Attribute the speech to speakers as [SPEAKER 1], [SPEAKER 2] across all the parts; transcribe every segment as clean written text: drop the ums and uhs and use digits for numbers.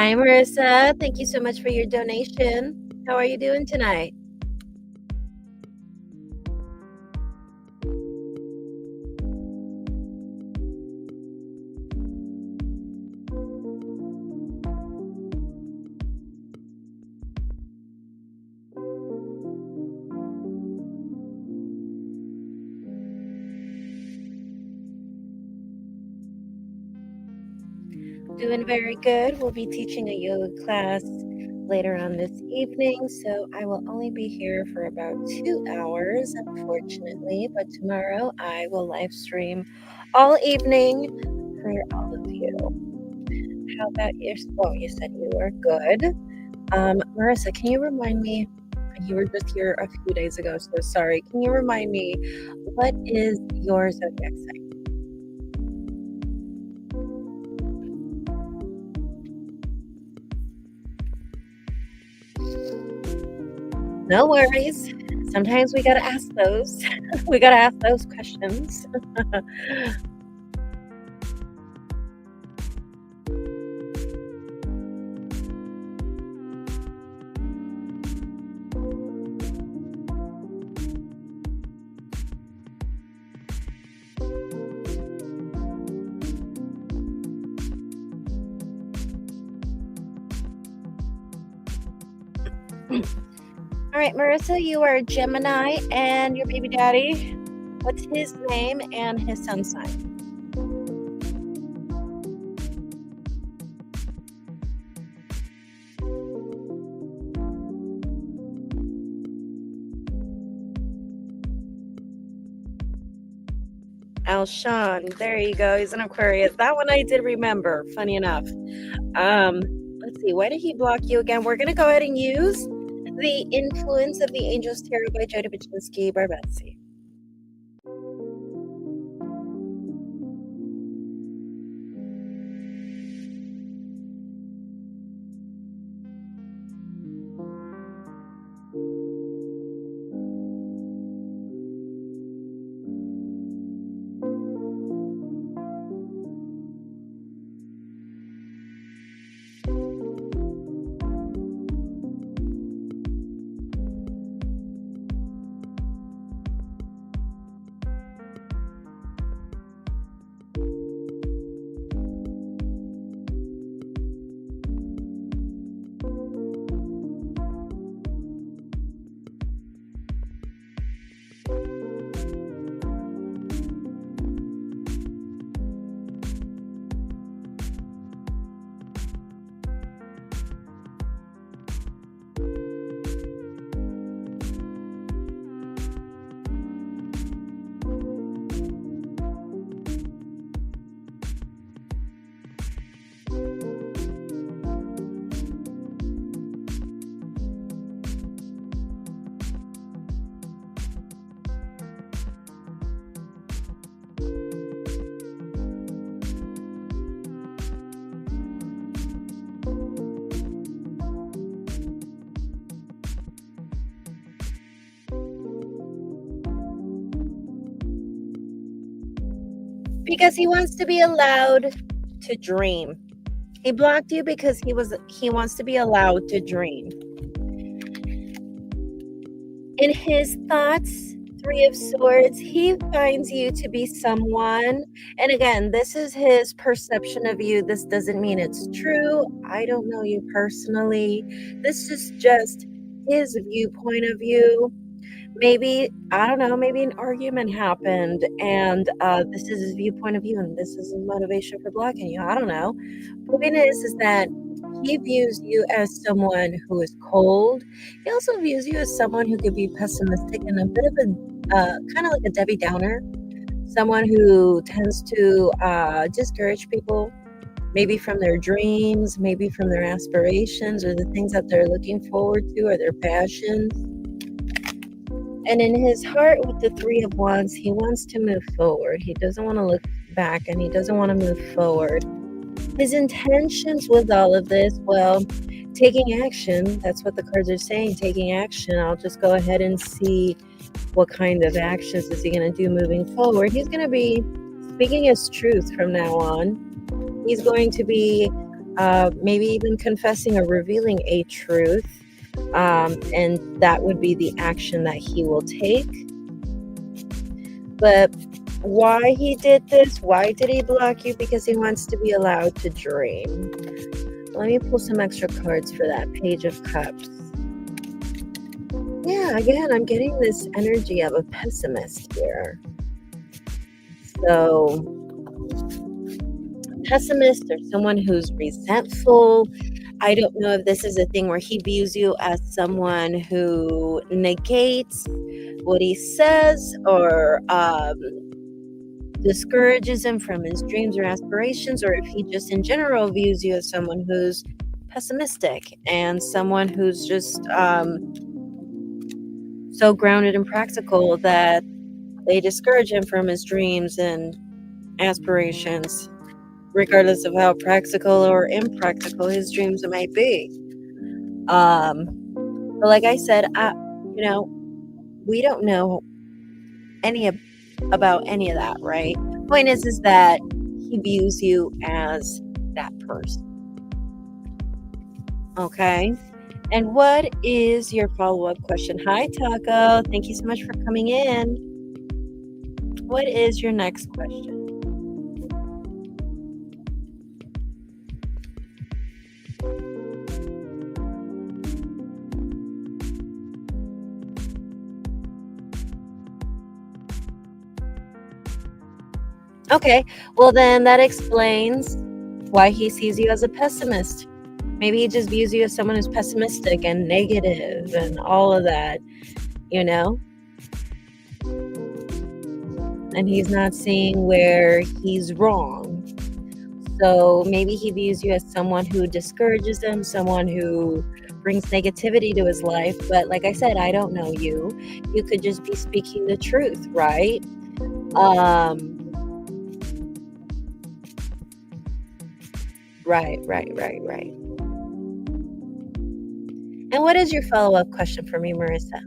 [SPEAKER 1] Hi, Marissa. Thank you so much for your donation. How are you doing tonight? Doing very good. We'll be teaching a yoga class later on this evening, so I will only be here for about 2 hours, unfortunately. But tomorrow I will live stream all evening for all of you. How about you? Oh, you said you were good. Marissa, can you remind me? You were just here a few days ago, so sorry. Can you remind me what is your zodiac sign? No worries. Sometimes we gotta ask those. We gotta ask those questions. All right, Marissa, you are a Gemini, and your baby daddy, what's his name and his sun sign? Alshon, there you go. He's an Aquarius. That one I did remember, funny enough. Let's see, why did he block you again? We're gonna go ahead and use the Influence of the Angels Tarot by Jada Barbetsy. Because he wants to be allowed to dream. He blocked you because he wants to be allowed to dream. In his thoughts, Three of Swords, he finds you to be someone, and again, this is his perception of you. This doesn't mean it's true. I don't know you personally. This is just his viewpoint of you. Maybe, I don't know, maybe an argument happened, and this is his viewpoint of you, and this is a motivation for blocking you. I don't know. Point is that he views you as someone who is cold. He also views you as someone who could be pessimistic and a bit of a kind of like a Debbie Downer, someone who tends to discourage people, maybe from their dreams, maybe from their aspirations or the things that they're looking forward to or their passions. And in his heart with the Three of Wands, he wants to move forward. He doesn't want to look back, and he doesn't want to move forward. His intentions with all of this, well, taking action. That's what the cards are saying, taking action. I'll just go ahead and see what kind of actions is he going to do moving forward. He's going to be speaking his truth from now on. He's going to be maybe even confessing or revealing a truth. And that would be the action that he will take. But why he did this? Why did he block you? Because he wants to be allowed to dream. Let me pull some extra cards for that Page of Cups. Yeah, again, I'm getting this energy of a pessimist here. So, pessimist or someone who's resentful. I don't know if this is a thing where he views you as someone who negates what he says or discourages him from his dreams or aspirations, or if he just in general views you as someone who's pessimistic and someone who's just so grounded and practical that they discourage him from his dreams and aspirations, regardless of how practical or impractical his dreams might be. But like I said, we don't know about any of that, right? Point is that he views you as that person. Okay. And what is your follow-up question? Hi, Taco. Thank you so much for coming in. What is your next question? Okay, well then that explains why he sees you as a pessimist. Maybe he just views you as someone who's pessimistic and negative and all of that, you know? And he's not seeing where he's wrong. So maybe he views you as someone who discourages him, someone who brings negativity to his life. But like I said, I don't know you. You could just be speaking the truth, right? Right. And what is your follow-up question for me, Marissa?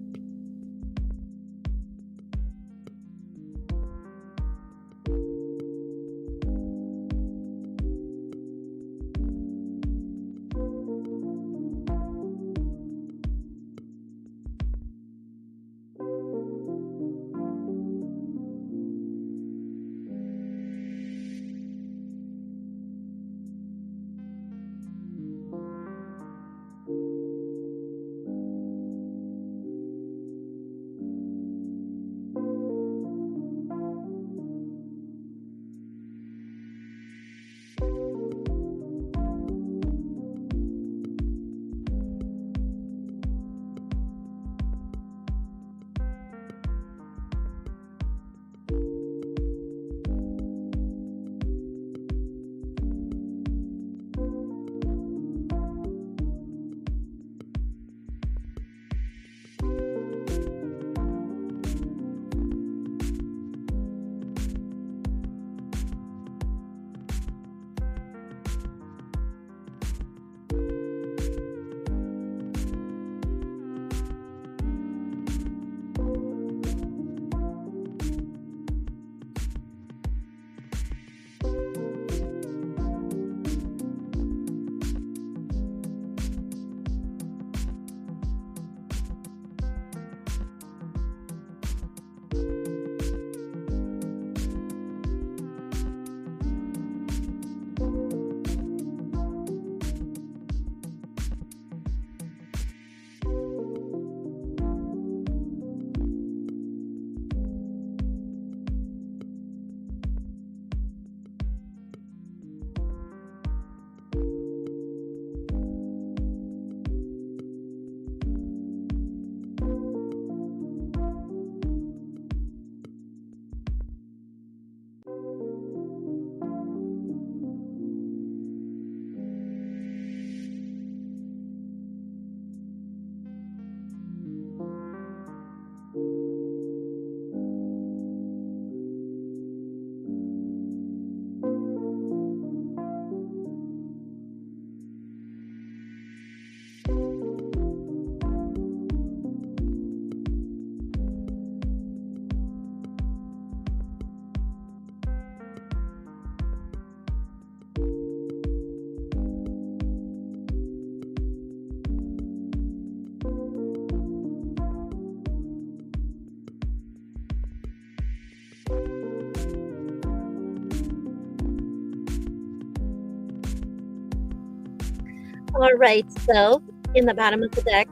[SPEAKER 1] All right, so in the bottom of the deck,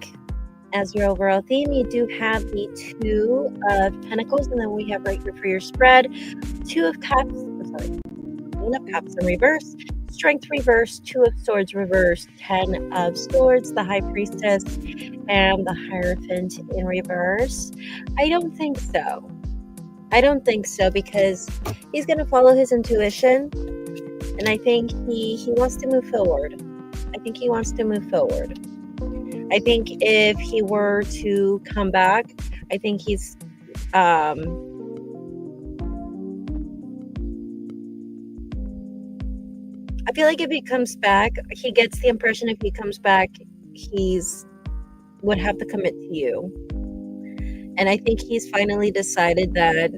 [SPEAKER 1] as your overall theme, you do have the Two of Pentacles, and then we have right here for your spread, Two of Cups, Queen of Cups in reverse, Strength reverse, Two of Swords reverse, 10 of Swords, the High Priestess, and the Hierophant in reverse. I don't think so. I don't think so, because he's going to follow his intuition, and I think he wants to move forward. I think he wants to move forward. I think if he were to come back, I think he's I feel like if he comes back, he gets the impression if he comes back, he's would have to commit to you. And I think he's finally decided that,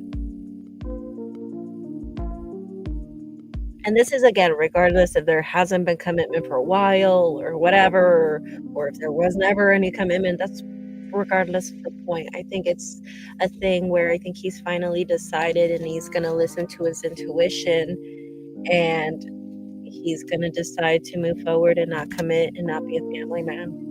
[SPEAKER 1] and this is, again, regardless if there hasn't been commitment for a while or whatever, or if there was never any commitment, that's regardless of the point. I think it's a thing where I think he's finally decided and he's going to listen to his intuition, and he's going to decide to move forward and not commit and not be a family man.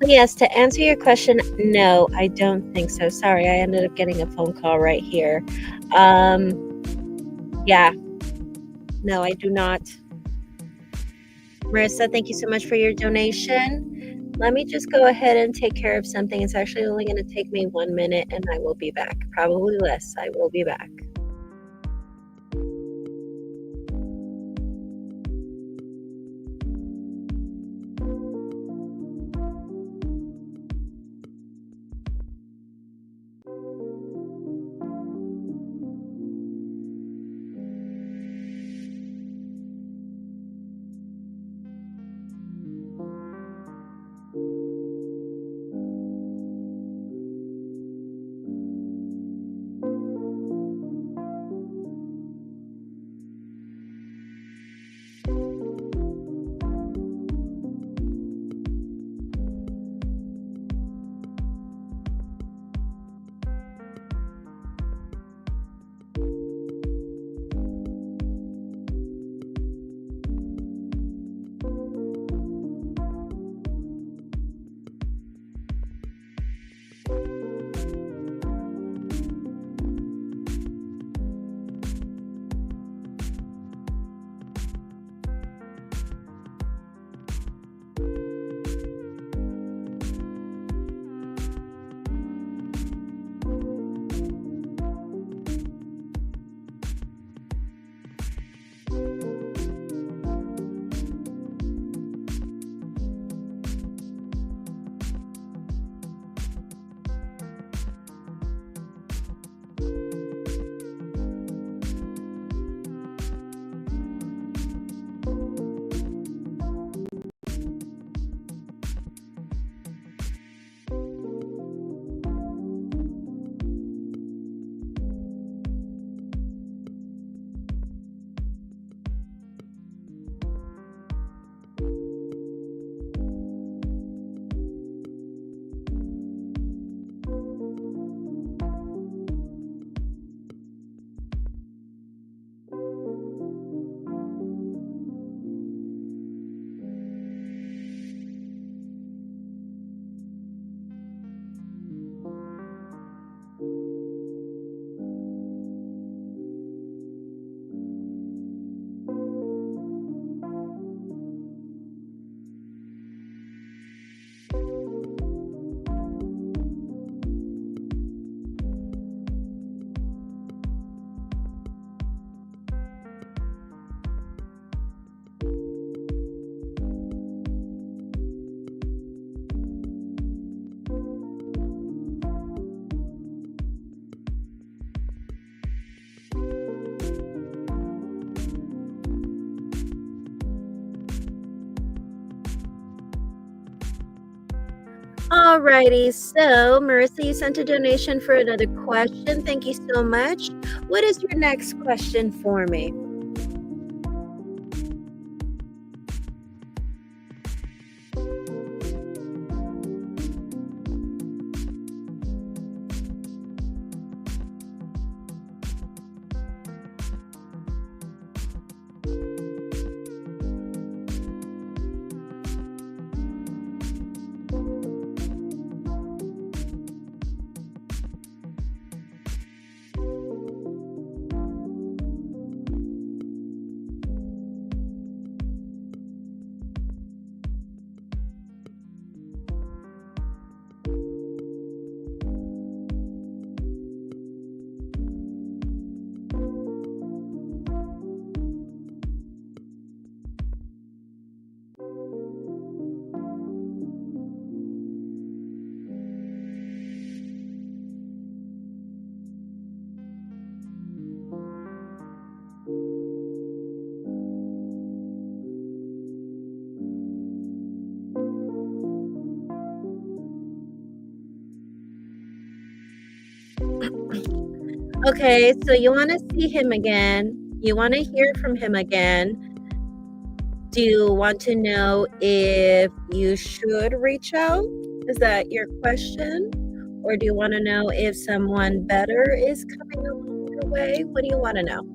[SPEAKER 1] So yes, to answer your question, no, I don't think so. Sorry, I ended up getting a phone call right here. Yeah, no, I do not. Marissa, thank you so much for your donation. Let me just go ahead and take care of something. It's actually only going to take me 1 minute, and I will be back. Probably less. I will be back. Alrighty, so Marissa, you sent a donation for another question. Thank you so much. What is your next question for me? Okay, so you want to see him again. You want to hear from him again. Do you want to know if you should reach out? Is that your question? Or do you want to know if someone better is coming along your way? What do you want to know?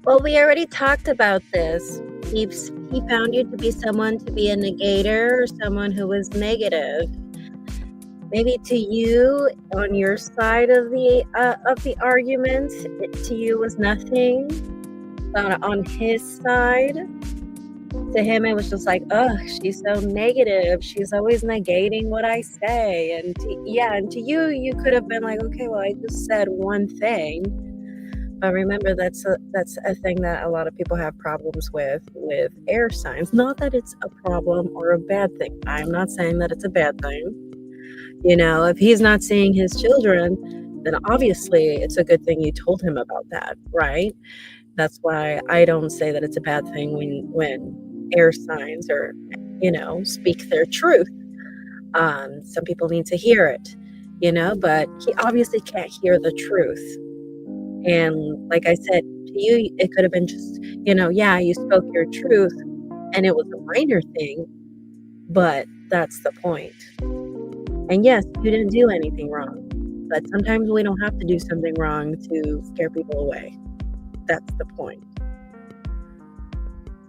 [SPEAKER 1] Well, we already talked about this. He found you to be someone to be a negator or someone who was negative. Maybe to you, on your side of the argument, to you was nothing. But on his side, to him, it was just like, ugh, she's so negative. She's always negating what I say. And and to you, you could have been like, okay, well, I just said one thing. But remember, that's a thing that a lot of people have problems with air signs. Not that it's a problem or a bad thing. I'm not saying that it's a bad thing. You know, if he's not seeing his children, then obviously it's a good thing you told him about that, right? That's why I don't say that it's a bad thing when air signs or speak their truth. Some people need to hear it, but he obviously can't hear the truth. And like I said, to you, it could have been just, yeah, you spoke your truth and it was a minor thing, but that's the point. And yes, you didn't do anything wrong. But sometimes we don't have to do something wrong to scare people away. That's the point.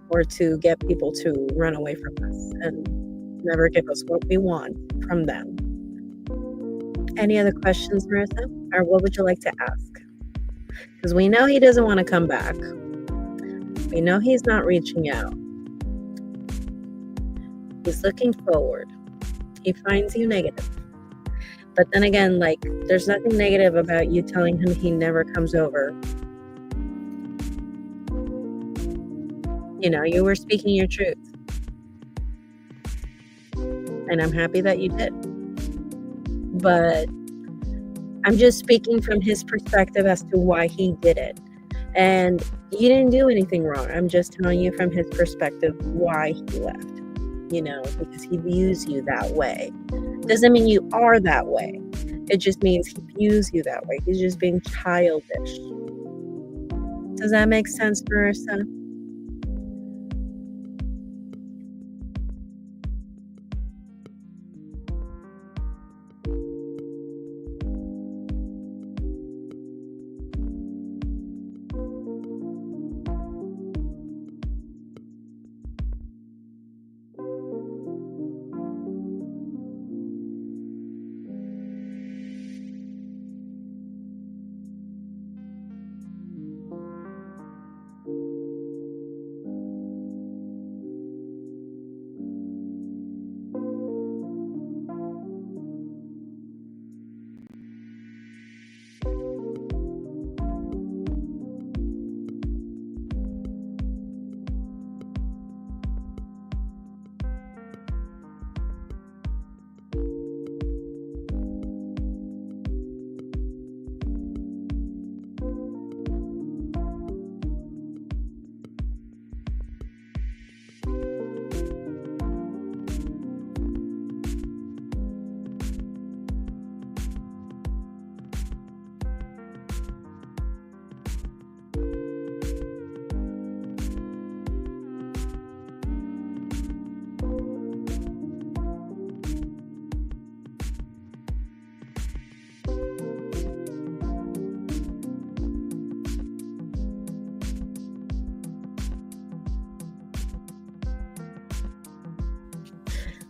[SPEAKER 1] Or to get people to run away from us and never give us what we want from them. Any other questions, Marissa? Or what would you like to ask? Because we know he doesn't want to come back. We know he's not reaching out. He's looking forward. He finds you negative. But then again, like, there's nothing negative about you telling him he never comes over. You know, you were speaking your truth. And I'm happy that you did. But I'm just speaking from his perspective as to why he did it. And you didn't do anything wrong. I'm just telling you from his perspective why he left. You know, because he views you that way. Doesn't mean you are that way. It just means he views you that way. He's just being childish. Does that make sense, Marissa?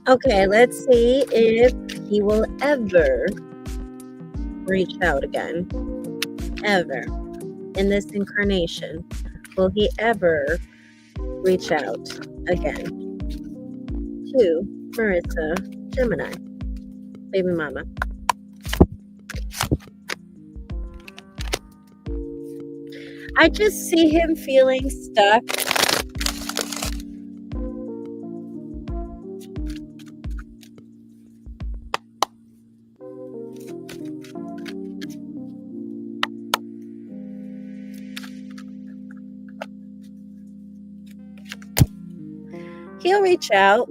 [SPEAKER 1] Okay, let's see if he will ever reach out again. Ever. In this incarnation, will he ever reach out again? To Marissa, Gemini, baby mama. I just see him feeling stuck. He'll reach out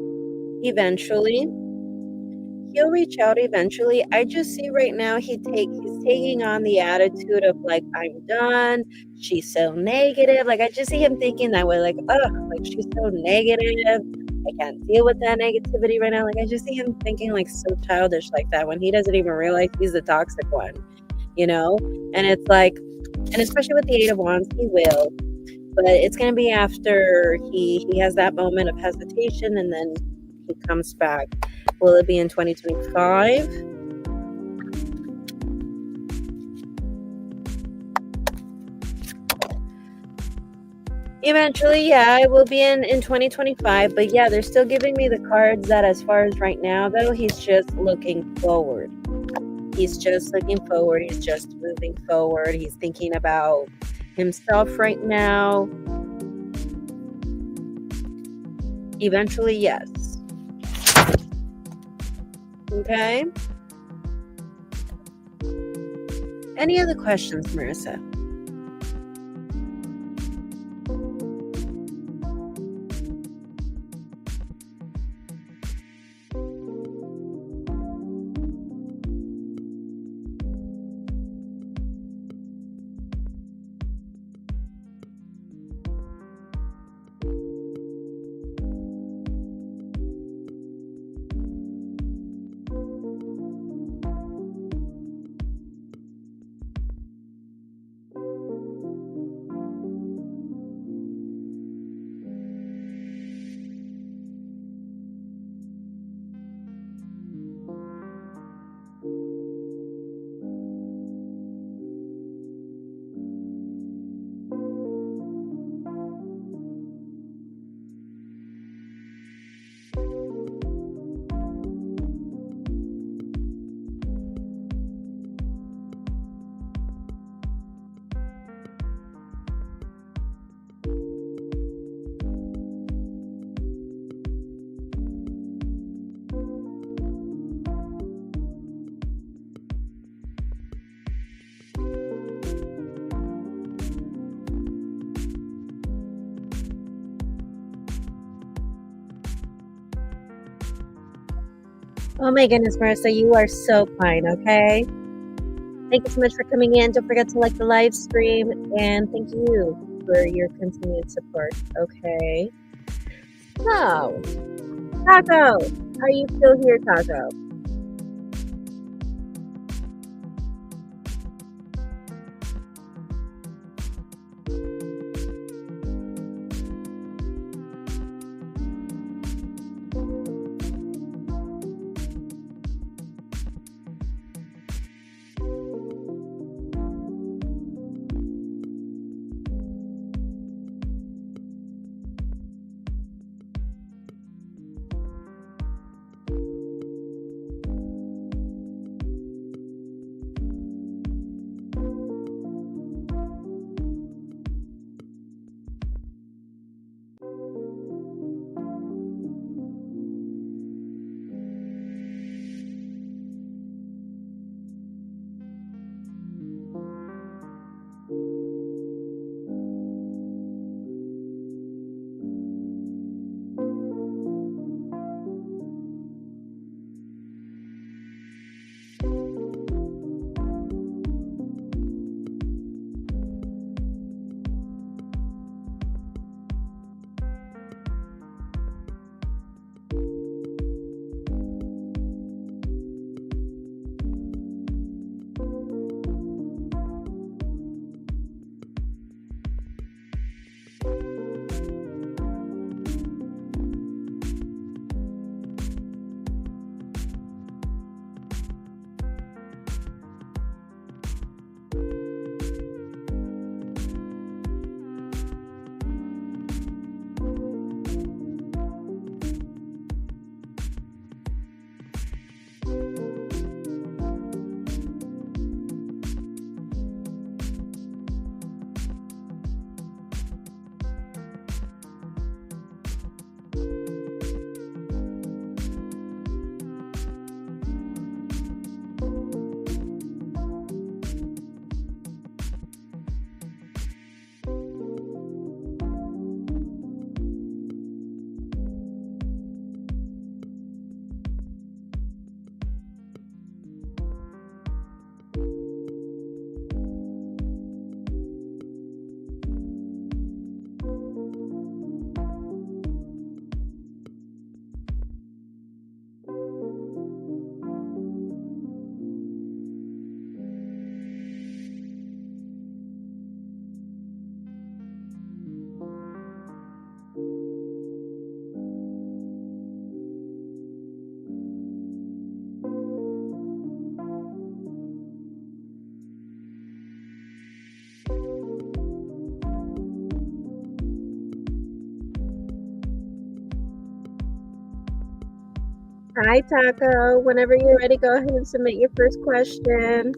[SPEAKER 1] eventually. He'll reach out eventually. I just see right now he's taking on the attitude of like, I'm done. She's so negative. Like I just see him thinking that way, like, oh, like she's so negative. I can't deal with that negativity right now. Like I just see him thinking like so childish like that when he doesn't even realize he's the toxic one, you know? And it's like, and especially with the Eight of Wands, he will. But it's going to be after he has that moment of hesitation and then he comes back. Will it be in 2025? Eventually, yeah, it will be in 2025. But yeah, they're still giving me the cards that as far as right now, though, he's just looking forward. He's just looking forward. He's just moving forward. He's thinking about himself right now. Eventually, yes. Okay. Any other questions, Marissa? Oh my goodness, Marissa, you are so kind, okay? Thank you so much for coming in. Don't forget to like the live stream, and thank you for your continued support, okay? So, Taco, are you still here, Taco? Hi, Taco. Whenever you're ready, go ahead and submit your first question.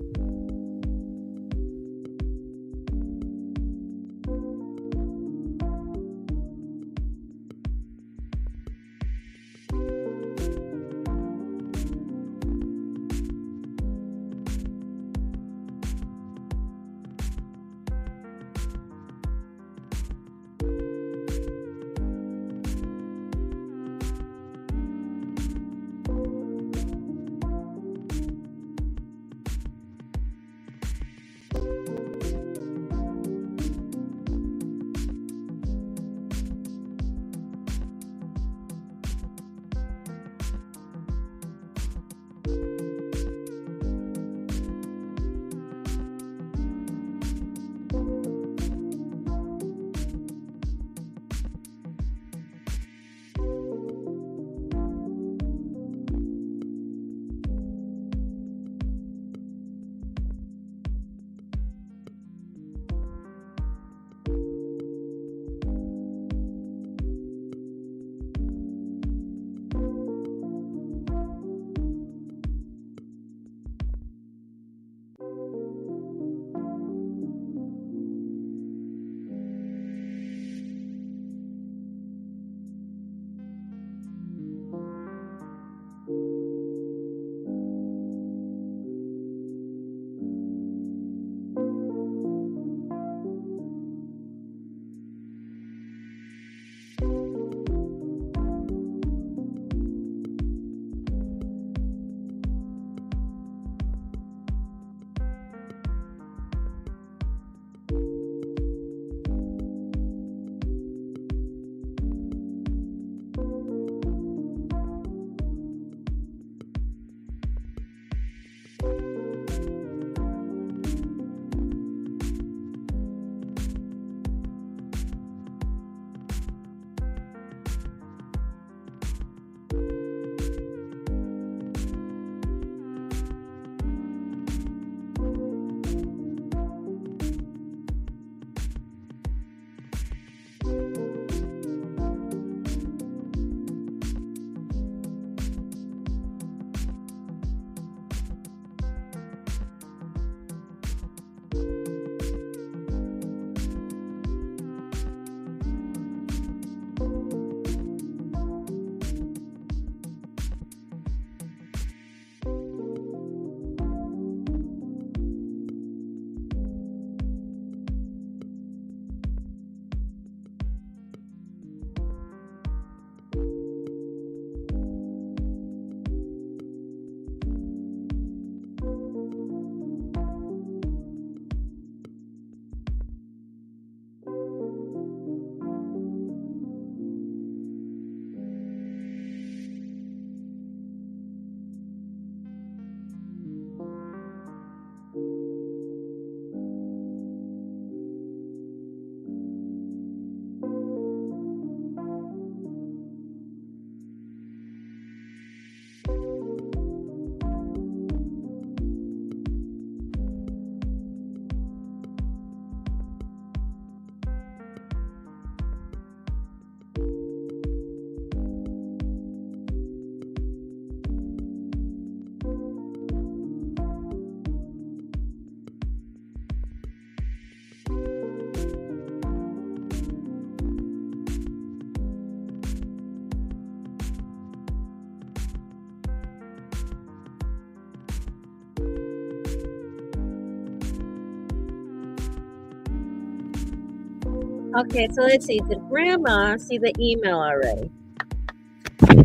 [SPEAKER 1] Okay, so let's see. Did Grandma see the email already?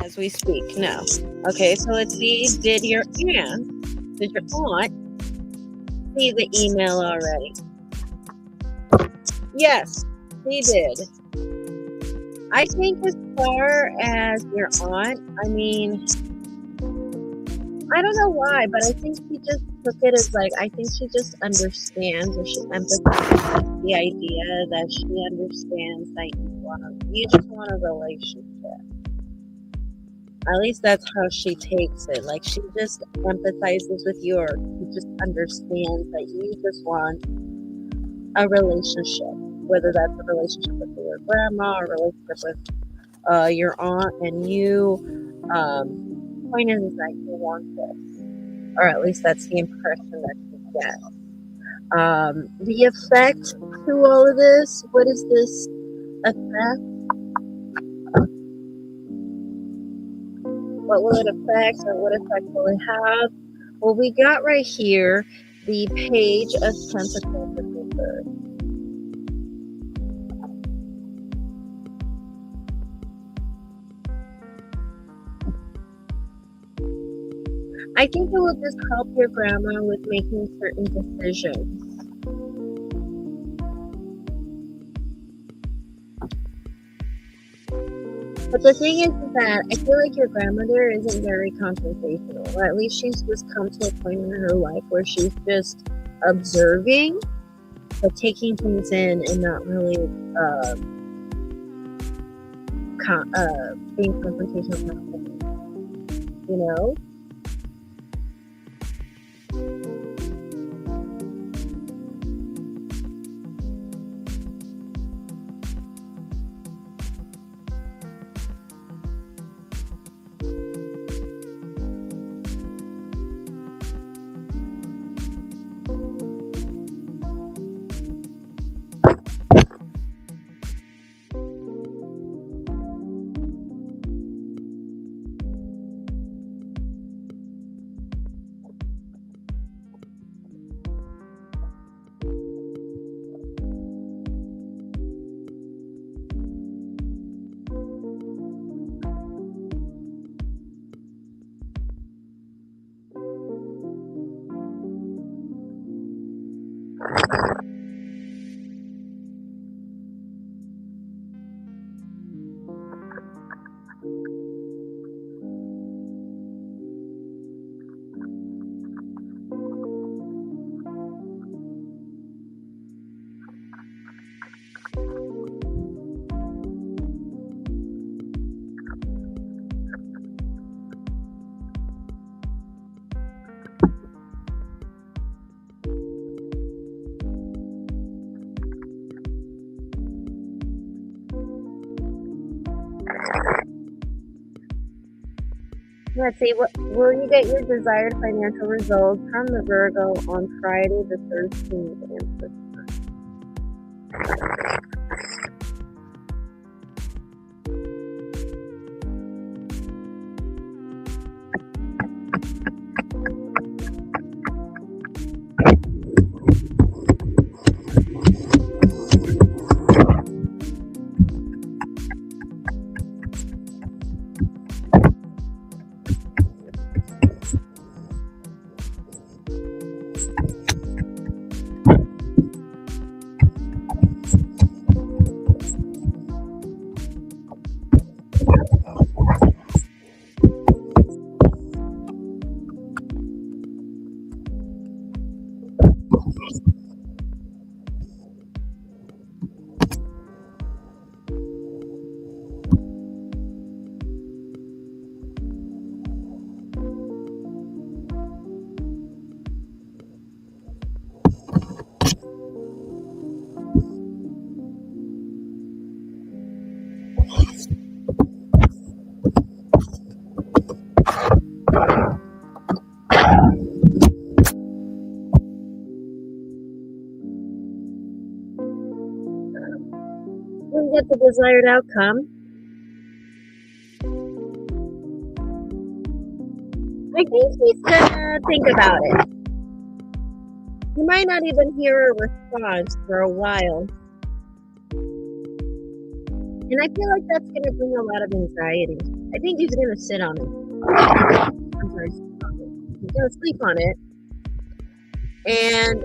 [SPEAKER 1] As we speak, no. Okay, so let's see. Did your aunt see the email already? Yes, she did. I think as far as your aunt, I mean, I don't know why, but I think she just took it as like, I think she just understands, or she empathizes with the idea that she understands that you just want a relationship. At least that's how she takes it. Like, she just empathizes with you, or she just understands that you just want a relationship, whether that's a relationship with your grandma or a relationship with your aunt and you. Point is that you want this, or at least that's the impression that you get. The effect to all of this, what is this effect? What will it affect, or what effect will it have? Well, we got right here the Page of Pentacles reversed. I think it will just help your grandma with making certain decisions. But the thing is that I feel like your grandmother isn't very confrontational, or at least she's just come to a point in her life where she's just observing, but taking things in and not really being confrontational, you know? Let's see, what will you get your desired financial results from the Virgo on Friday the 13th? Will you get the desired outcome? I think he's gonna think about it. You might not even hear a response for a while. And I feel like that's going to bring a lot of anxiety. I think he's going to sit on it. I'm sorry, he's going to sleep on it. And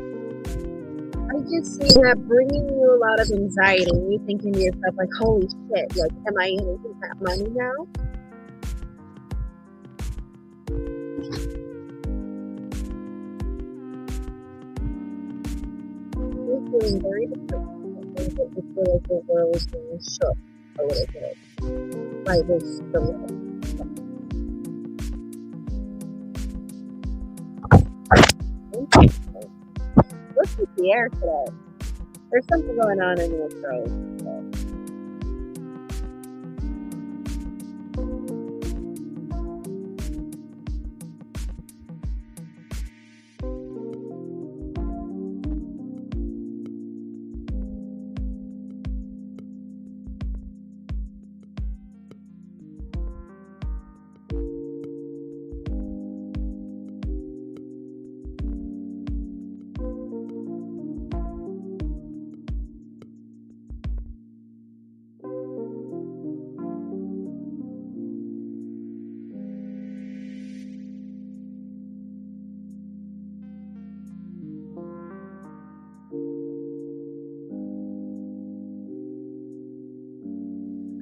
[SPEAKER 1] I just see that bringing you a lot of anxiety. And you thinking to yourself, like, holy shit, like, am I going to get that money now? You're feeling very depressed. I think that you feel like the world is being shook a little bit by this delay. What's with the air today? There's something going on in your throat.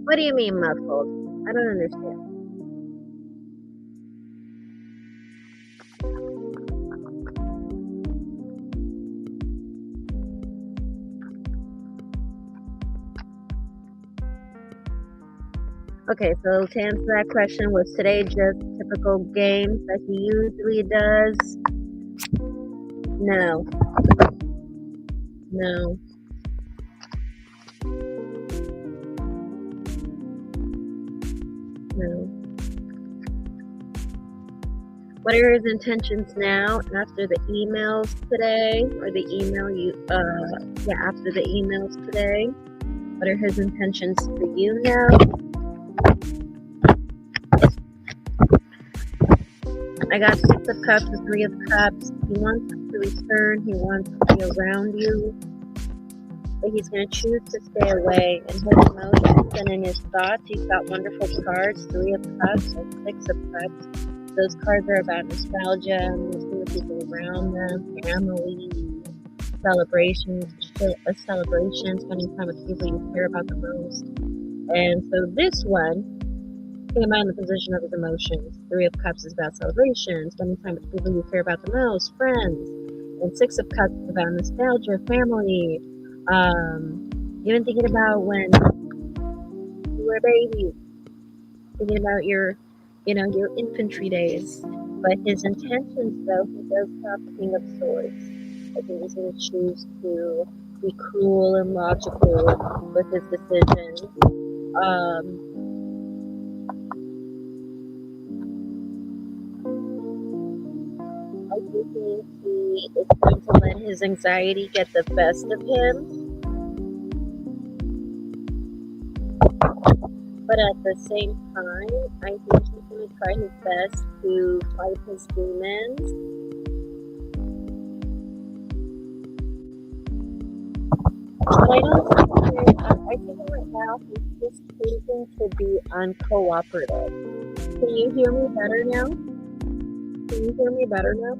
[SPEAKER 1] What do you mean muffled? I don't understand. Okay, so to answer that question, was today just typical games that he usually does? No. No. No. What are his intentions now after the emails today? Or the email after the emails today? What are his intentions for you now? I got 6 of Cups and 3 of Cups. He wants to return. He wants to be around you. But he's going to choose to stay away. In his emotions and in his thoughts, he's got wonderful cards. 3 of Cups and 6 of Cups. Those cards are about nostalgia, missing the people around them, family, celebrations, spending time with people you care about the most. And so this one came out in the position of his emotions. 3 of Cups is about celebration, spending time with people you care about the most, friends. And 6 of Cups is about nostalgia, family. Even thinking about when you were a baby. Thinking about your infantry days. But his intentions, though, he does have King of Swords. I think he's going to choose to be cruel and logical with his decisions. think he is going to let his anxiety get the best of him. But at the same time, I think he's going to try his best to fight his demons. But I don't think I think right now he's just choosing to be uncooperative. Can you hear me better now? Can you hear me better now?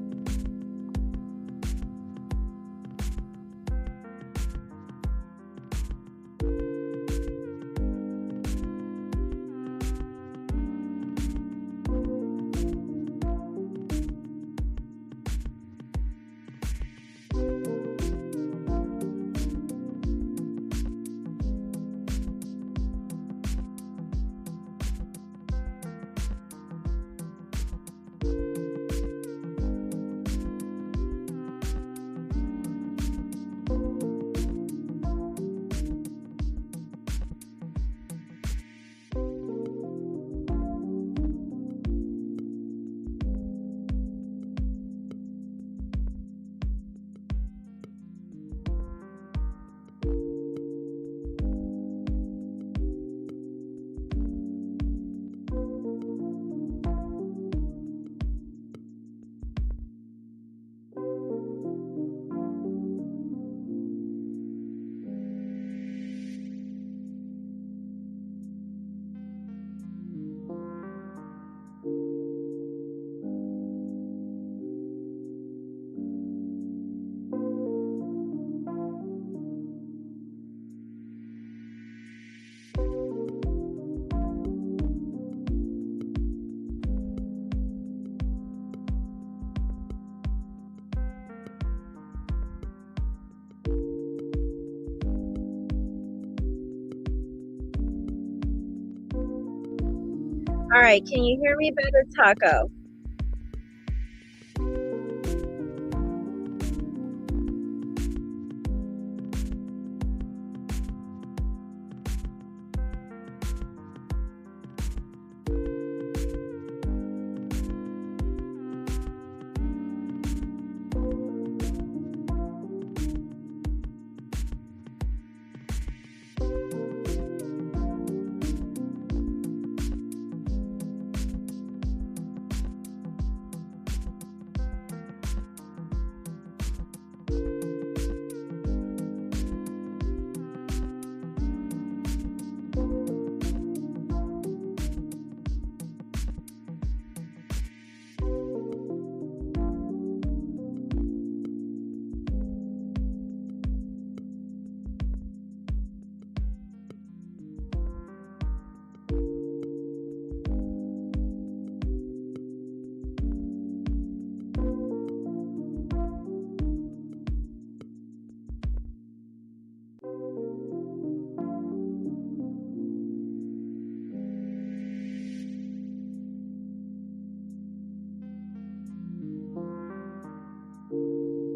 [SPEAKER 1] All right, can you hear me better, Taco?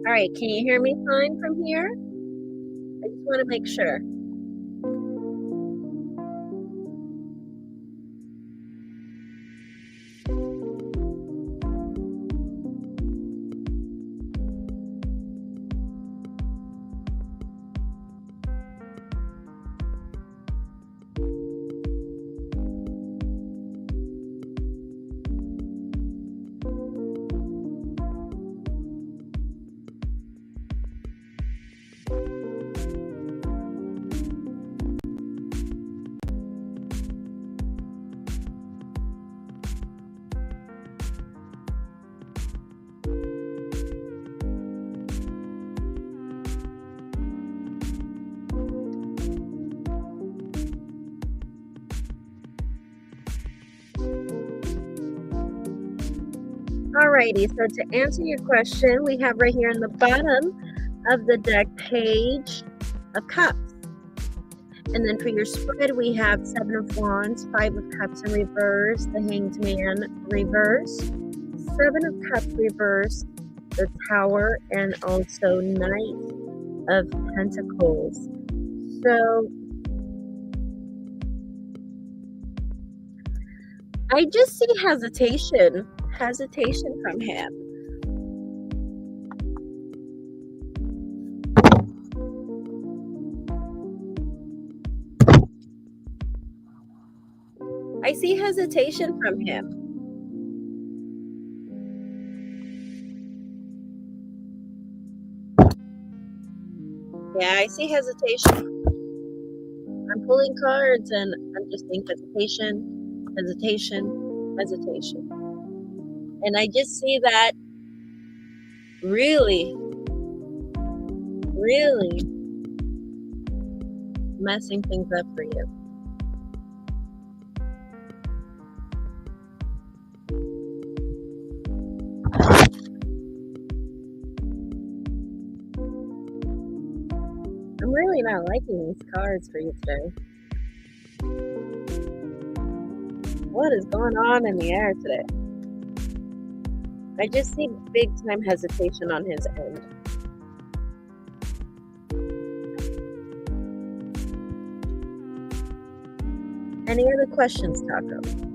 [SPEAKER 1] All right, can you hear me fine from here? I just want to make sure. Alrighty, so to answer your question, we have right here in the bottom of the deck Page of Cups. And then for your spread, we have 7 of Wands, 5 of Cups in reverse, the Hanged Man reverse, 7 of Cups reverse, the Tower, and also Knight of Pentacles. So I just see hesitation from him. see hesitation from him. Yeah, I see hesitation. I'm pulling cards and I'm just seeing hesitation, hesitation, hesitation. And I just see that really messing things up for you. I'm really not liking these cards for you today. What is going on in the air today? I just see big time hesitation on his end. Any other questions, Taco?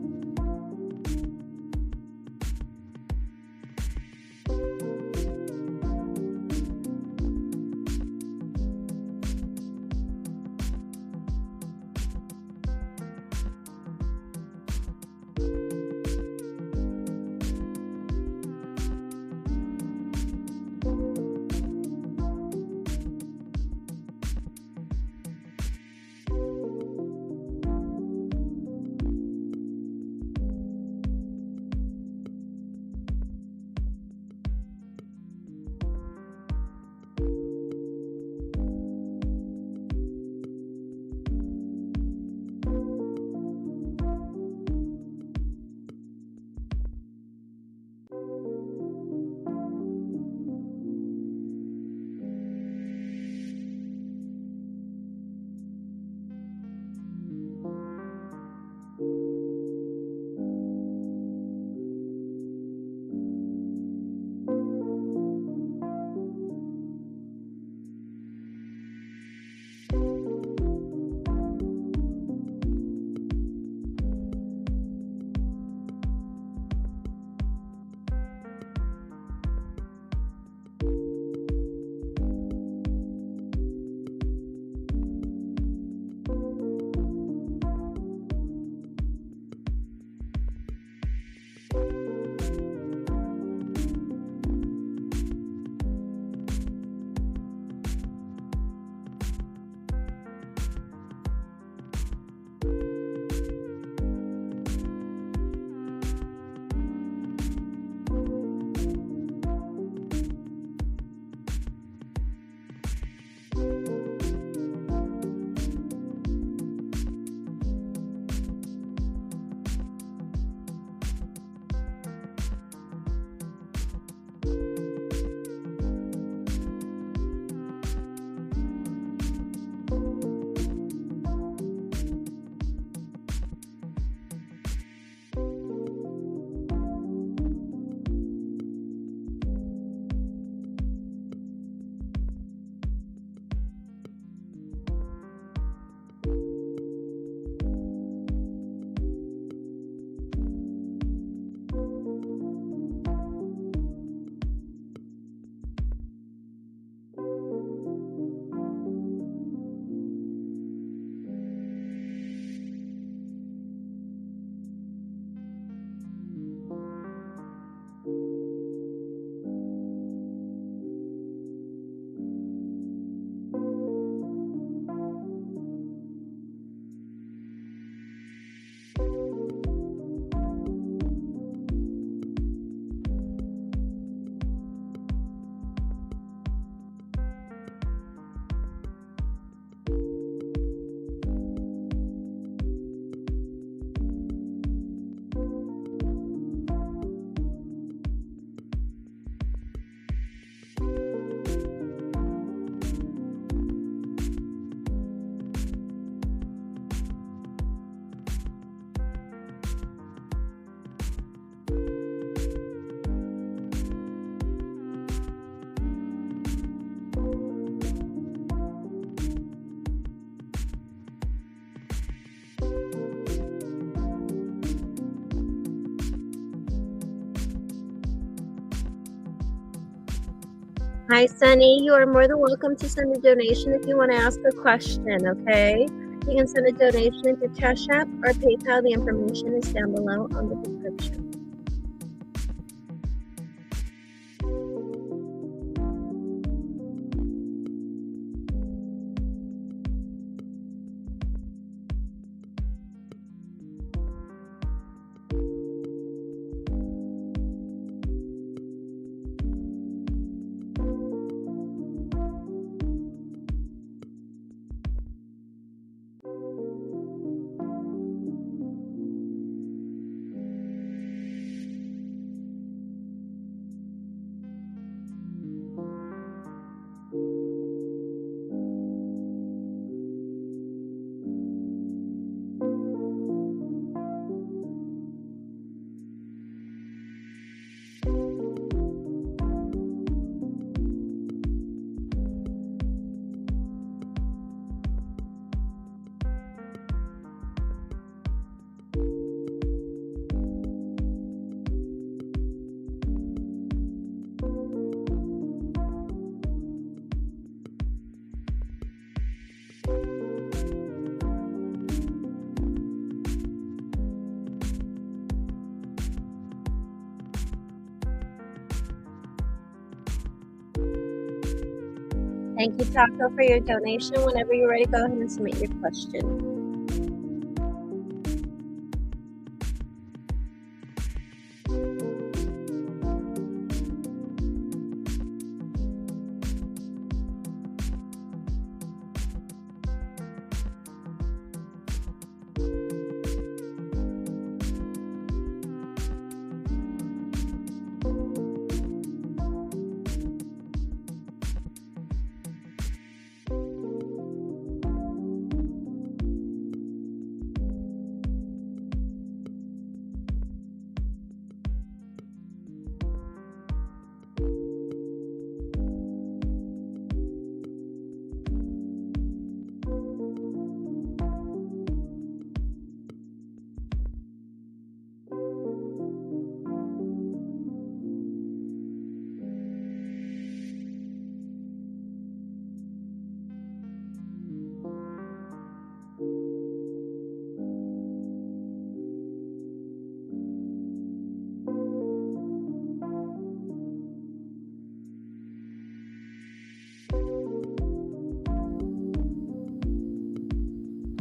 [SPEAKER 1] Hi, Sunny. You are more than welcome to send a donation if you want to ask a question, okay? You can send a donation to Cash App or PayPal. The information is down below on the description. Thank you, Taco, for your donation. Whenever you're ready, go ahead and submit your question.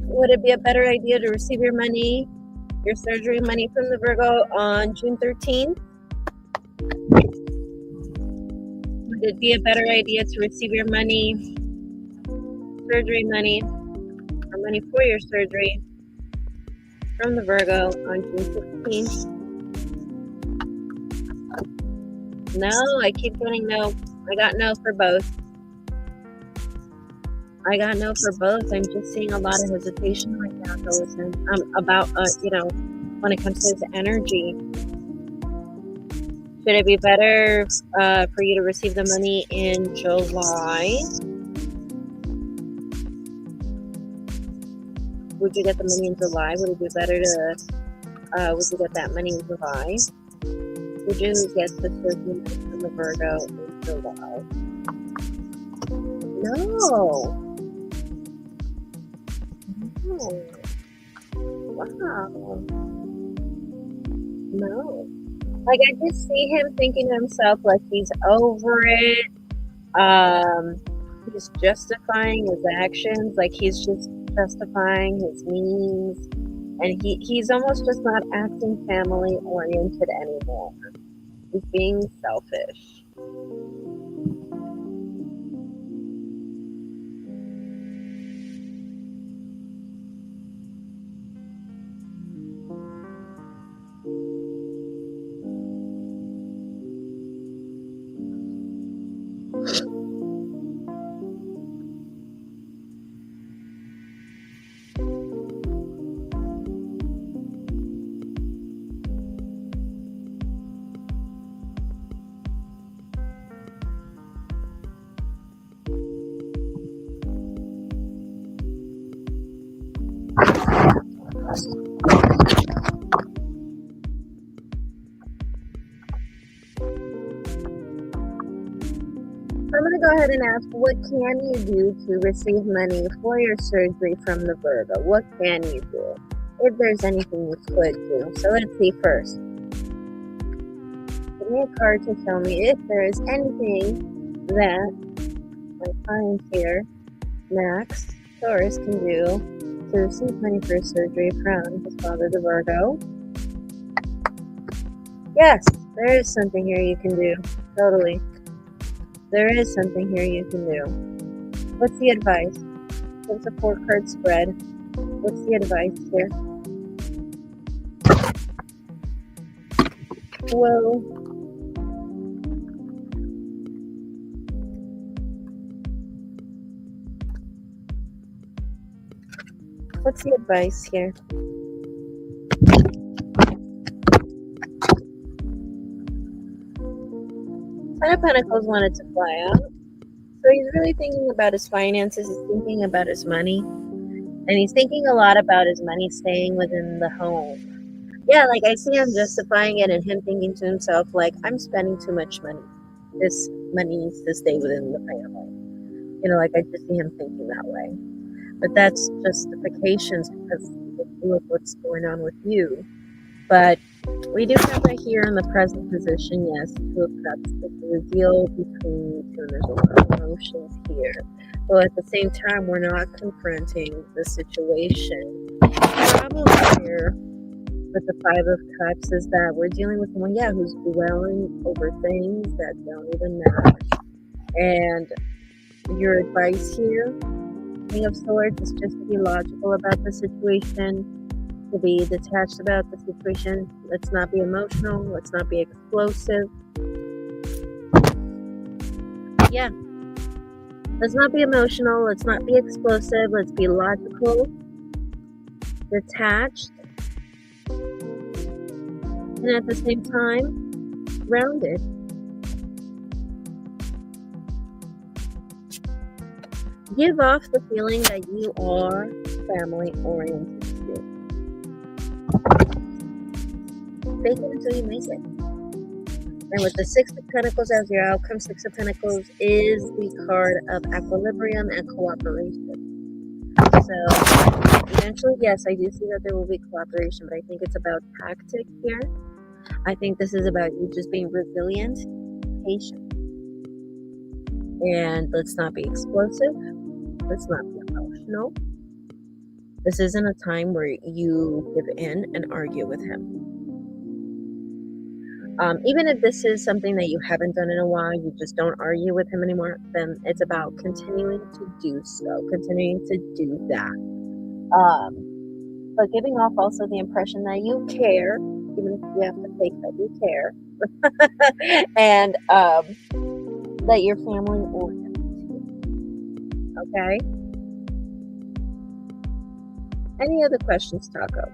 [SPEAKER 1] Would it be a better idea to receive your money, your surgery money from the Virgo on June 13th? Would it be a better idea to receive your money, surgery money, or money for your surgery from the Virgo on June 15th? No, I keep getting no. I got no for both. I got no for both. I'm just seeing a lot of hesitation right now, about, when it comes to his energy. Should it be better for you to receive the money in July? Would you get the money in July? Would it be better would you get that money in July? Would you get the surgery from the Virgo in July? No. Wow. No. Like, I just see him thinking to himself, like, he's over it. He's justifying his actions. Like, he's just justifying his means. And he's almost just not acting family oriented anymore. He's being selfish. I'm going to go ahead and ask, what can you do to receive money for your surgery from the Virgo? What can you do? If there's anything you could do. So let's see first. Give me a card to show me if there is anything that my client here, Max Taurus, can do to receive money for surgery from his father, the Virgo. Yes, there is something here you can do. Totally. There is something here you can do. What's the advice? It's a 4-card spread. What's the advice here? Well, what's the advice here? Ten of Pentacles wanted to fly out. So he's really thinking about his finances. He's thinking about his money. And he's thinking a lot about his money staying within the home. Yeah, like I see him justifying it and him thinking to himself, like, I'm spending too much money. This money needs to stay within the family. You know, like I just see him thinking that way. But that's justifications because of what's going on with you. But we do have right here in the present position, yes, 2 of Cups. It's a deal between you two, and there's a lot of emotions here. But at the same time, we're not confronting the situation. The problem here with the 5 of Cups is that we're dealing with someone, yeah, who's dwelling over things that don't even matter. And your advice here, King of Swords, is just to be logical about the situation, to be detached about the situation. Let's not be emotional. Let's not be explosive. Yeah. Let's not be emotional. Let's not be explosive. Let's be logical, detached, and at the same time, grounded. Give off the feeling that you are family-oriented too. Fake it until you make it. And with the 6 of Pentacles as your outcome, 6 of Pentacles is the card of equilibrium and cooperation. So eventually, yes, I do see that there will be cooperation, but I think it's about tactic here. I think this is about you just being resilient, patient. And let's not be explosive. Let's not be emotional. This isn't a time where you give in and argue with him. Even if this is something that you haven't done in a while, you just don't argue with him anymore, then it's about continuing to do so, continuing to do that. But giving off also the impression that you care, even if you have to fake that you care, and that you're family oriented. Okay? Any other questions, Taco?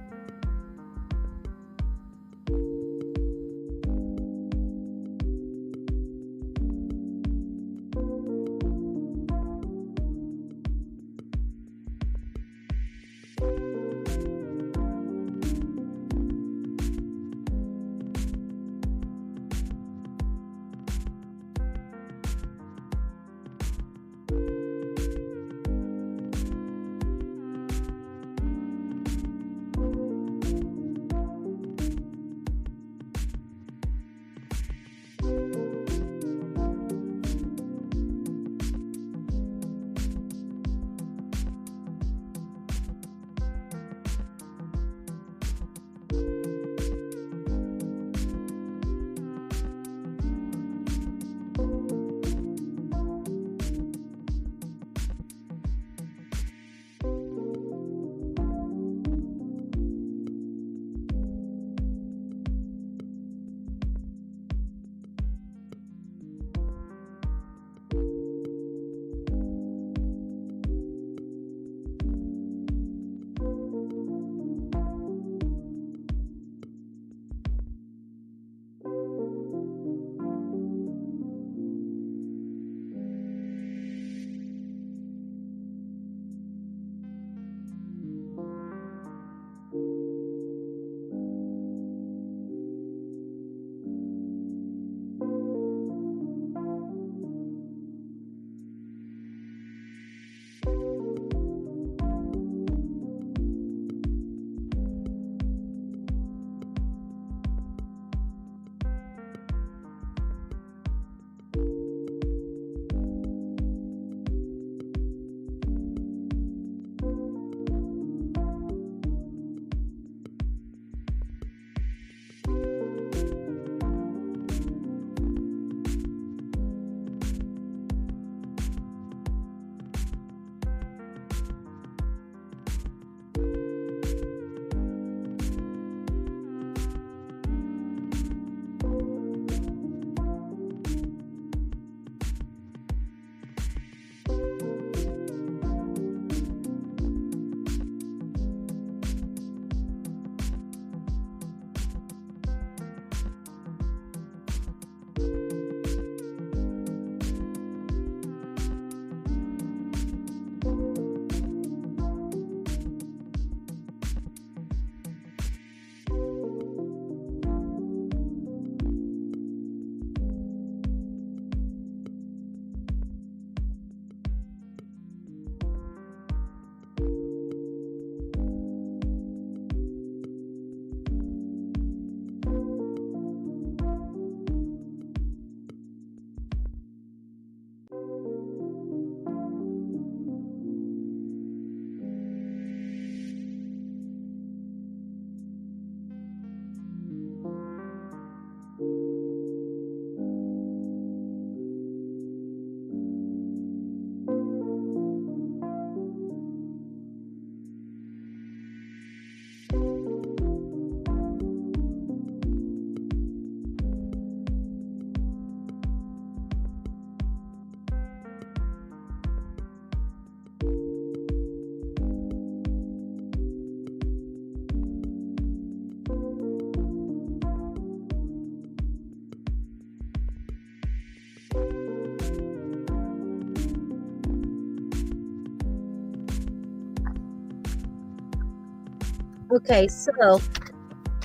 [SPEAKER 1] Okay, so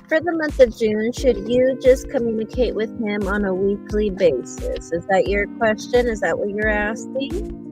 [SPEAKER 1] for the month of June, should you just communicate with him on a weekly basis? Is that your question? Is that what you're asking?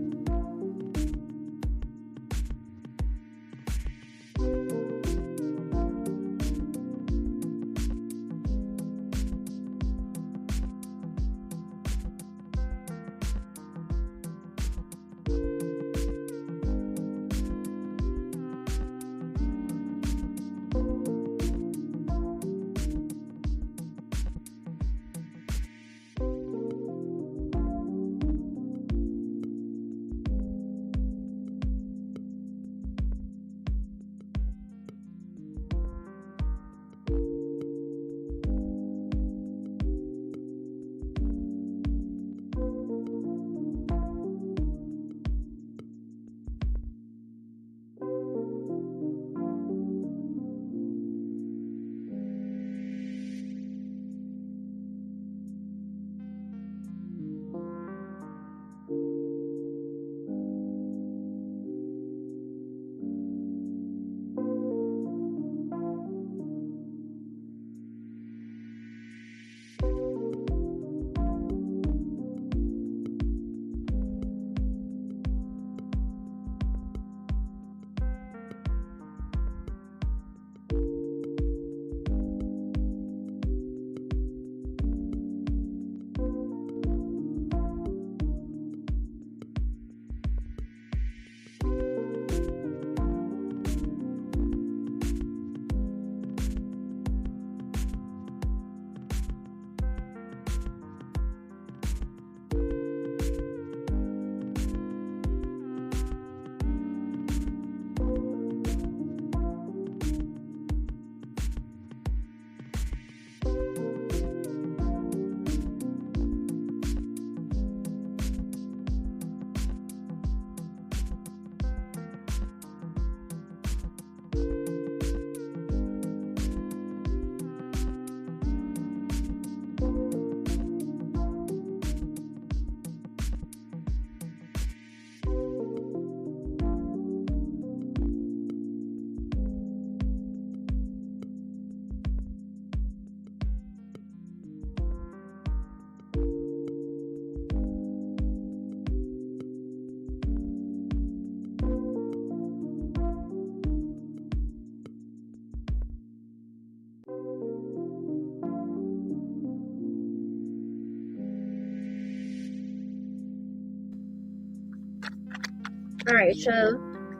[SPEAKER 1] All right, so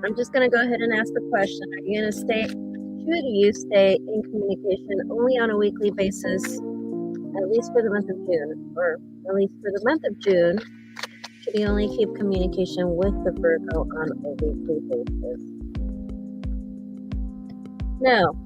[SPEAKER 1] I'm just going to go ahead and ask the question. Are you going to should you stay in communication only on a weekly basis, at least for the month of June, or at least for the month of June, should you only keep communication with the Virgo on a weekly basis? No.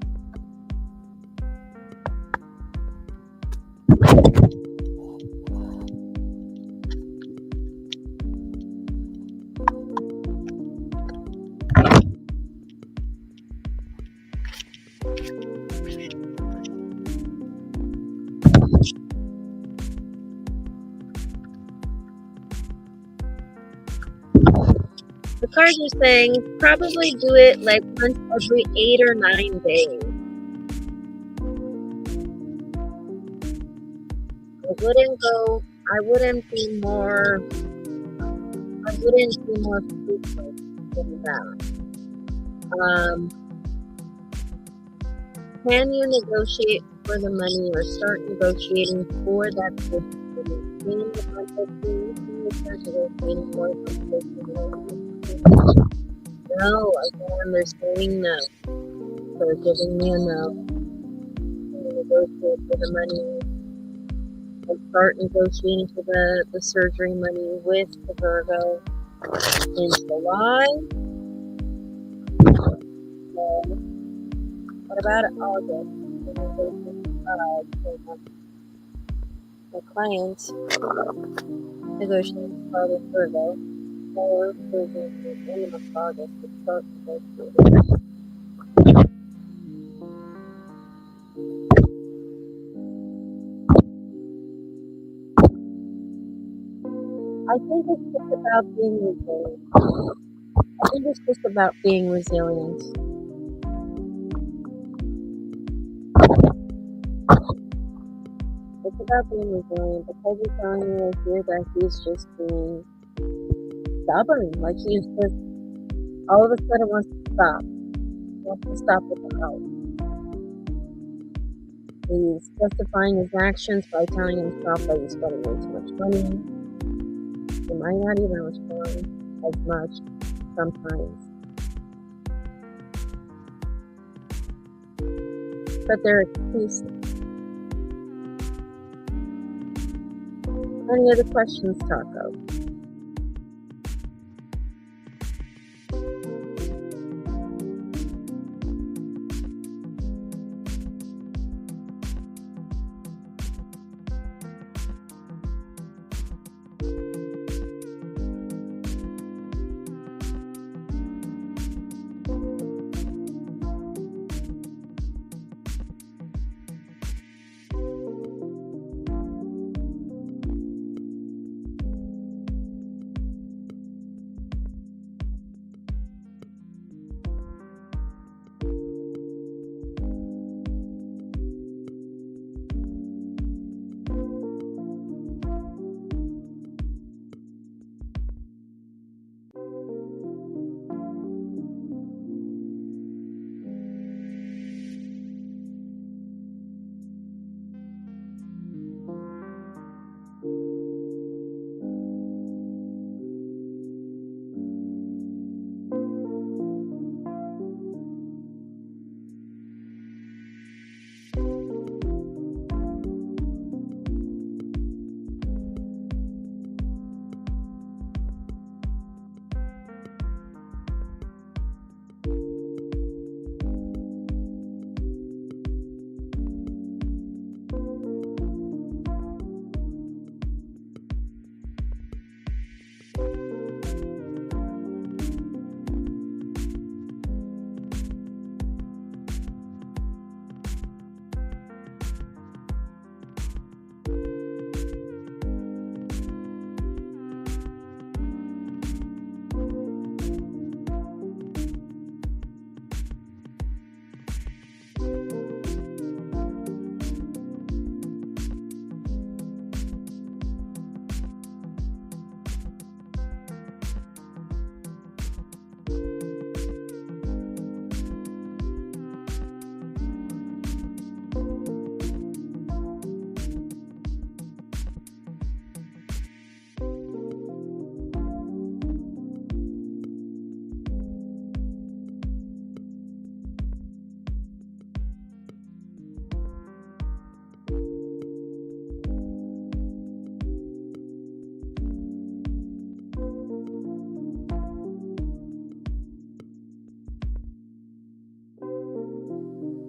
[SPEAKER 1] The cards are saying probably do it like once every 8 or 9 days. I wouldn't be more frequent than that. Can you negotiate for the money or start negotiating for that in the month of June? Can you start negotiating for the No, again, they're saying no. They're giving me a no. Can you negotiate for the money and start negotiating for the surgery money with the Virgo in July? What about August? The client negotiating for the Virgo for surgery in the month of August to start negotiating. I think it's just about being resilient. I think it's just about being resilient.
[SPEAKER 2] about being resilient, because you're telling me right here that he's just being stubborn. Like he's just all of a sudden wants to stop. Wants to stop with the house. He's justifying his actions by telling himself that he's spending way too much money. He might not even respond as much sometimes. But they're excuses. Any other questions, Taco?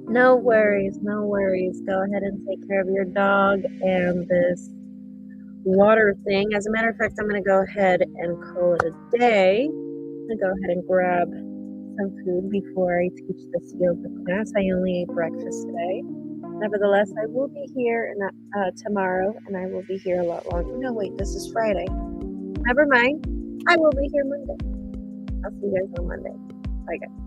[SPEAKER 2] No worries, no worries. Go ahead and take care of your dog and this water thing. As a matter of fact, I'm going to go ahead and call it a day. I'm going to go ahead and grab some food before I teach this yoga class. I only ate breakfast today. Nevertheless, I will be here tomorrow, and I will be here a lot longer. No, wait, this is Friday. Never mind. I will be here Monday. I'll see you guys on Monday. Bye, guys.